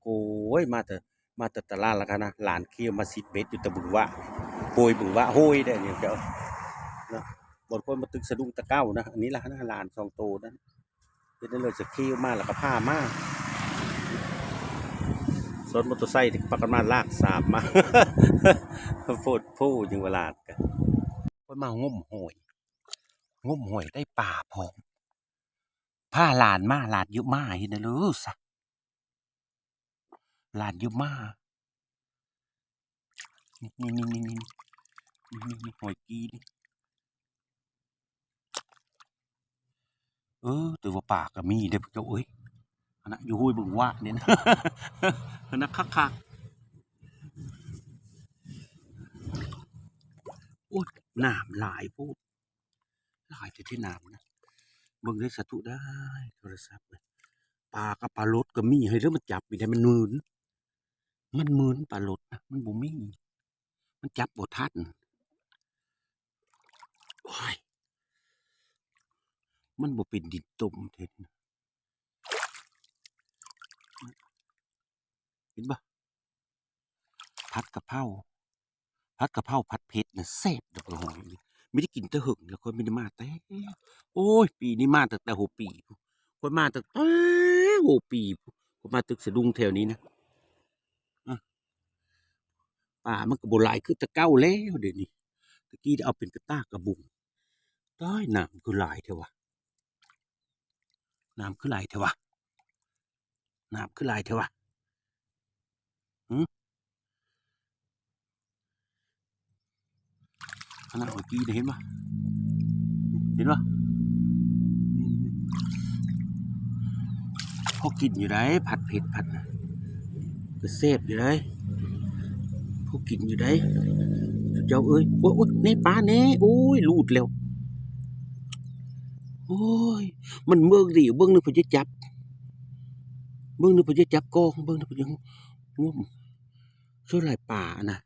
โอ้ยมาแต่ตลาดแล้วกันนะหลานเคี่ยวมาสิเบ็ดอยู่ตะบึงวะโปยบึงวะโห้ยได้เนี่ยเจ้านะบางคนมาตึกสะดุ้งตะเก้านะอันนี้ละนะหลาน2 โตนะเป็นนั่นเลยจะเคี่ยวมาแล้วก็ผ้ามาสนมอเตอร์ไซค์ปักกันมาลากสามมาโฟดผู้ยังเวลากันคนมางมหอยได้ป่าพร้อมผ้าหลานมาหลานเยอะมากเห็นนะลูกสักหลานเยอะมากนี่หอยกีนี่แต่ว่าป่าก็มีเด้อเจ้าเอ้ยอันนั้นอยู่ห้วยบึงว่าเนี่ยนะอันนั้นคักๆโอ้ยน้ำหลายพูดหลายที่น้ำนะเบิ่งได้สะทุได้โทรศัพท์เลยปลากับปลาลดก็มีให้เรื่องมันจับไม่ได้มันมืนปลาลดนะมันบ่มีมันจับบ่ทันโอ้ยมันบ่เป็นดินต้มเท็ดเห็นปะผัดกะเพราผัดเผ็ดนะแซ่บดอกหอยไม่ได้กินแต่หึงแล้วคนไม่ได้มาแต่โอ้ยปีนี้มาแต่หัวปีคนมาแต่หัวปีคนมาตึกสะดุ้งแถวนี้นะป่ามันก็โบราณคือตะเก้าแล้วเดี๋ยวนี้ตะกี้เอาเป็นกระตากกระบุงได้น้ำคือหลายเถอะวะน้ำคือหลายเถอะวะน้ำคือหลายเถอะวะขนาดเมื่อกี้เห็นปะพอกินอยู่ได้ผัดเผ็ดผัดก็เซฟอยู่ได้พอกินอยู่ได้เจ้าเอ้ยโอ้ยนี่ปลาเน่โอ้ยลูดแล้วโอ้ยมันเบิ่งดิเบิ่งนึกเพิ่นจะจับกองเบิ่งนึกเพิ่นจะงมช่วยหลายป่านะ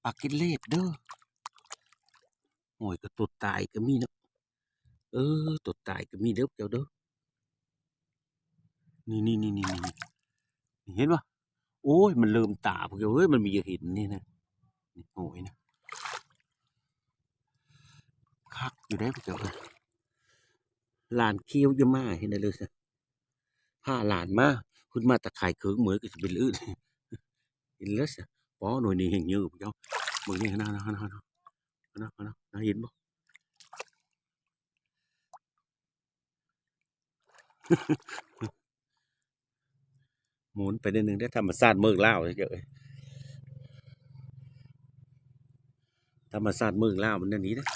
ปลากินเล็บเด้อโอ้ยก็ตัวตายก็มีเนาะตัวตายก็มีเด้อเจ้าเด้อนี่เห็นปะโอ้ยมันเริ่มตาพวกเอ้ยมันมีเห็นนี่นะนี่โอ้ยนะคักอยู่ได้พวกเจ้าหลานเคี้ยวเยอะมากเห็นได้เลยสิผ้าหลานมาคุณมาตะไคร่เคืองเหมือนกับจะเป็นลื่นเห็นแล้วสิป้อหน่วยนี้เห็นเยอะพวกเจ้าเมืองนี้นะเห็นบ่หมุนไปนิดนึงได้ธรรมชาติเมืองลาวเยอะธรรมชาติเมืองลาวมันนั่นนี้นะ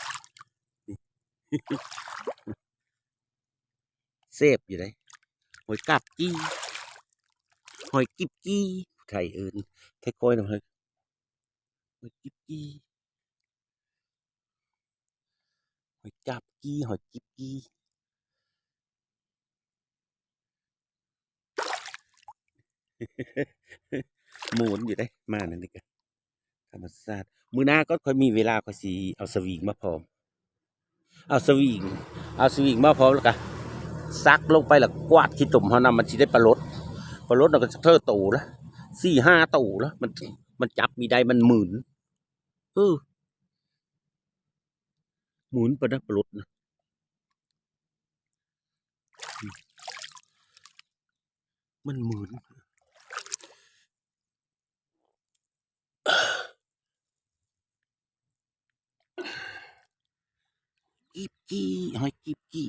เซฟอยู่เลยหอยกับจี้หอยกิบจี้ไทยเอิญไทยก้อยนะเฮ้ยหอยกิบจี้หอยกับจี้หอยกิบจี้หมุนอยู่ได้มานั่นนี่กันธรรมชาติมือหน้าก็ค่อยมีเวลาค่อยสีเอาสวิงมาพร้อมเอาสวิงมาพร้อมแล้วกันซักลงไปแล้วกวาดขี้ตุ่มเขานำมันสิได้ปลาลดเราก็จะเท่าตูแล้ว4-5 ตูแล้วมันจับมีได้มันหมื่นหมุนไปนะปลดนะมันหมุนกีบกี้หอยกีบกี้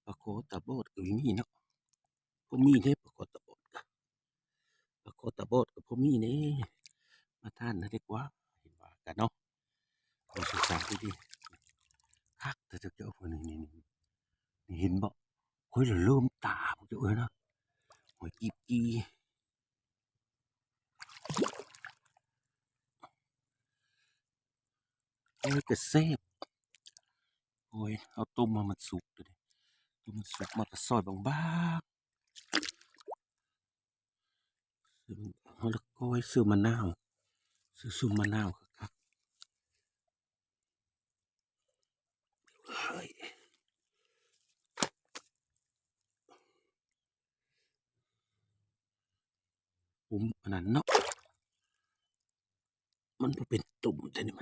ปลาโคตาบอดก็มีเนาะพวกมีเนี่ยปลาโคตาบอดกับพวกมีเนี่ยมาท่านนะดีกว่าเห็นว่ากันเนาะขอศึกษาดีๆคักแต่เจ้าคนนี่เห็นบ่เฮ้ยเราเริ่มตาพวกเจ้าเอ้ยนะหอยกีบกี้โอ้ยกระเซฟโอ้ยเอาต้มมามันสุกเลยต้มมันสุกมากระซอยบางๆแล้วก็ซื้อมะนาวซื้อมะนาวครับ อันนั้นเนาะมันบ่เป็นตุ่มแต่นี่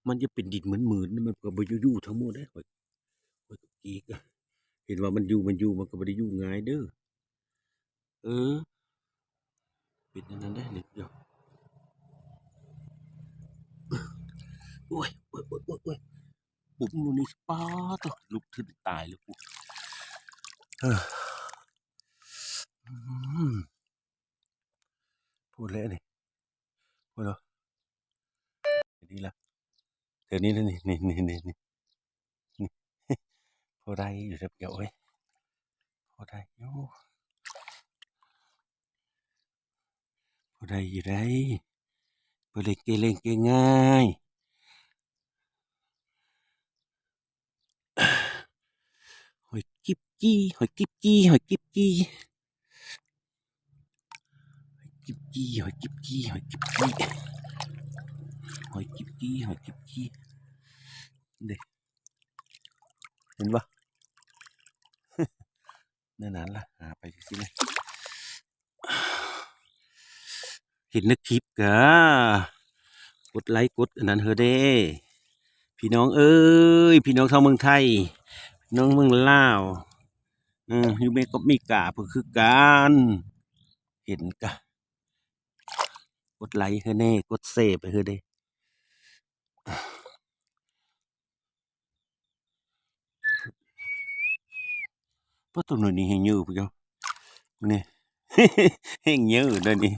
มันจะเป็นดินเหมือนๆนี่มันก็บ่อยู่ๆทั้งหมดเด้ข้อยก็อีกอะเห็นว่ามันอยู่มันก็บ่ได้อยู่ง่ายเด้อเออเป็นอันนั้นเด้อนี่เดี๋ยวโอ้ยปุ้มนู่นนี่ป๊าดโตลุกขึ้นตายแล้วกูเอออืมพูดแล้วนี่พูดแล้วนี่ล่ะเดี๋ยวนี้นะนี่พอได้อยู่เด้อเดี๋ยวเอ้ยพอได้อยู่พอได้อยู่ได้บ่ได้เกเรเกง่ายหอยกิ๊บกี้หอยกิ๊บกี้หอยกิ๊บกี้กิ๊บกี้หอยกิ๊บกี้หอยกิ๊บกี้หอยกิ๊บกี้หอยกิ๊บกี้เด้เห็นบ่นั่นล่ะหาไปสิเลยเห็นในคลิปกะกดไลค์กดอันนั้นเฮอเด้พี่น้องเอ้ยพี่น้องชาวเมืองไทยพี่น้องเมืองลาวอยู่เมกบมีกาเพื่อคือการเห็นกะกดไลค์เฮอเน่กดเซฟไปเฮอเด้เพราะตัวนี้เฮงยืดพี่เจ้านี่เฮงยืดเลยนี่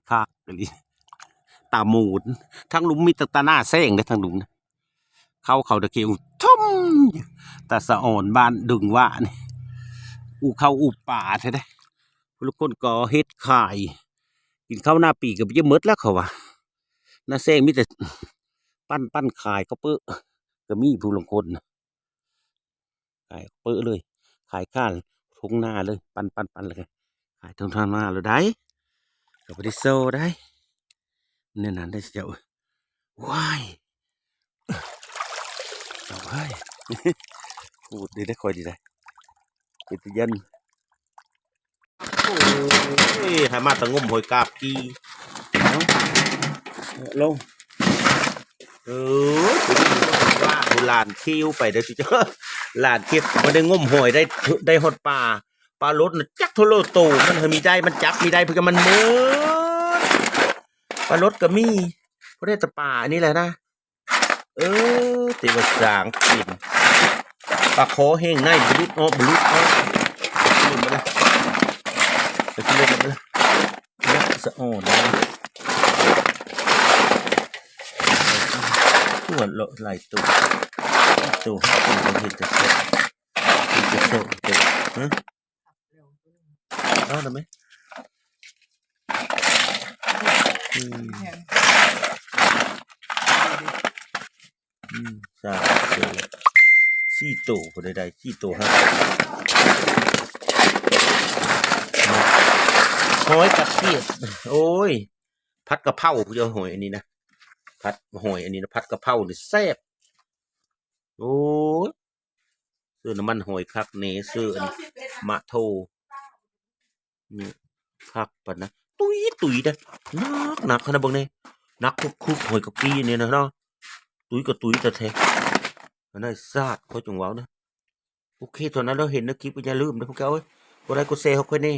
คักเลยตาหมูดทั้งหลุมมีตาหน้าแซงได้ทั้งหลุมนะเขาตะเกียวทุ่มตาสะอ่อนบ้านดึงว่านี่อูเข้าอูป่าใช่ไหมทุกคนก็เฮ็ดขายกินข้าวหน้าปีกับเยอะมดแล้วเขาว่าหน้าแซงมีแต่ปั้นขายเขาเปื้อก็มีผู้ลงคนนะขายเปื้อเลยขายข้านทงหน้าเลยปั้นเลยขายทงหน้าเลยได้ก็ไปได้โซ่ได้เนี่ยนั้นได้เจ้าว้ายเจ้าเฮ้ยพูดได้คอยดีได้เป็นตะยันโอ้ยหามาตะงมหอยกาบกีลงเออว่าหลานคิวไปเด้อสิเจ้าหลานคิวมันได้งมหอยได้หดปลารสนะจักโทโลโตมันมีได้มันจับมีได้เพื่อมันมือปลารสก็มีเพราะได้แต่ป่านี่แหละนะตีว่าสางกินปลาโคแห้งในบลุดลืมไปละไปกินเลยไปละยักษ์สะอ่อนนะทั่วโลไหลตัวมันเห็นจะเสร็จฮะเอาได้ไหมสามตัวสี่ตัวคนใดๆสี่ตัวฮะหอยกระเทียมโอ้ยพัดกะเพราผู้เจ้าหอยอันนี้นะพัดหอยอันนี้นะพัดกะเพราเนี่ยแซ่บโอ้ยซื้อน้ำมันหอยคักเนซื้อมะโทนี่คักปะนะตุยได้หนักขนาดบังเนี่ยนักคุกหอยกะปีเนี่ยนะเนาะตุยแต่แท้อันนั้นซาดเขาจงว้าวนะโอเคตอนนั้นเราเห็นนะคลิปอย่าลืมนะพวกเขากดไลค์กดแชร์เขาคนนี้